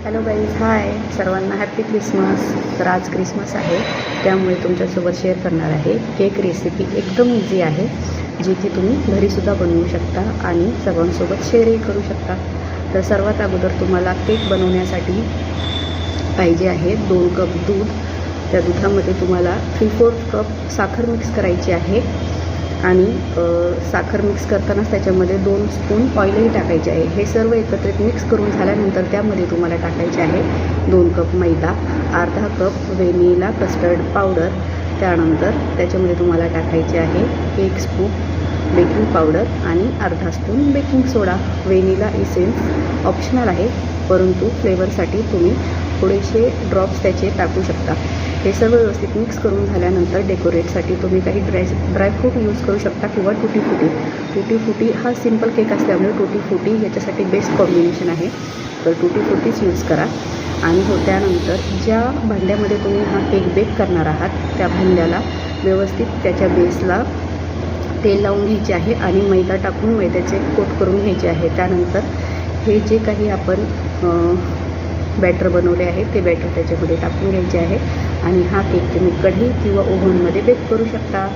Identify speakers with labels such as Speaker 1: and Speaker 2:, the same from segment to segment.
Speaker 1: Hello guys, हाय सर्वांना, happy Christmas. तर आज क्रिसमस आहे, त्यामुळे तुमच्यासोबत शेअर करणार आहे केक रेसिपी. एकदम इझी आहे, जी की तुम्ही घरीसुद्धा बनवू शकता आणि सर्वांसोबत शेअरही करू शकता. तर सर्वात अगोदर तुम्हाला केक बनवण्यासाठी पाहिजे आहे 2 कप दूध. त्या दुधामध्ये तुम्हाला 3/4 कप साखर मिक्स करायची आहे आणि साखर मिक्स करतानाच त्याच्यामध्ये 2 स्पून ऑइलही टाकायचे आहे. हे सर्व एकत्रित मिक्स करून झाल्यानंतर त्यामध्ये तुम्हाला टाकायचे आहे 2 कप मैदा, अर्धा कप व्हॅनिला कस्टर्ड पावडर. त्यानंतर त्याच्यामध्ये तुम्हाला टाकायचे आहे 1 स्पून बेकिंग पावडर आणि अर्धा स्पून बेकिंग सोडा. व्हॅनिला इसेन्स ऑप्शनल आहे, परंतु फ्लेवरसाठी तुम्ही थोडेसे ड्रॉप्स त्याचे टाकू शकता. हे सर्व व्यवस्थित मिक्स करून झाल्यानंतर डेकोरेटसाठी तुम्ही काही ड्रायफ्रूट यूज करू शकता किंवा टुटी फ्रुटी हा सिंपल केक असल्यामुळे टुटी फ्रुटी याच्यासाठी बेस्ट कॉम्बिनेशन आहे. तर टुटी फ्रुटीच यूज करा. आणि त्यानंतर ज्या भांड्यामध्ये तुम्ही हा केक बेक करणार आहात त्या भांड्याला व्यवस्थित त्याच्या बेसला तेल लावून घ्यायचे आहे आणि मैदा टाकून मैद्याचे कोट करून घ्यायचे आहे. त्यानंतर हे जे काही आपण बॅटर बनवले आहे ते बॅटर त्याच्यामध्ये टाकून घ्यायचे आहे आणि हा केक तुम्ही कढई किंवा ओव्हनमध्ये बेक करू शकता.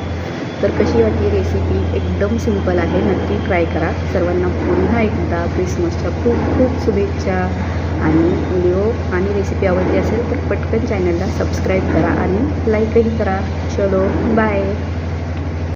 Speaker 1: तर कशी वाटली रेसिपी? एकदम सिंपल आहे, नक्की ट्राय करा. सर्वांना पुन्हा एकदा क्रिसमसच्या खूप खूप शुभेच्छा. आणि व्हिडिओ आणि रेसिपी आवडली असेल तर पटकन चॅनलला सबस्क्राईब करा आणि लाईकही करा. चलो बाय.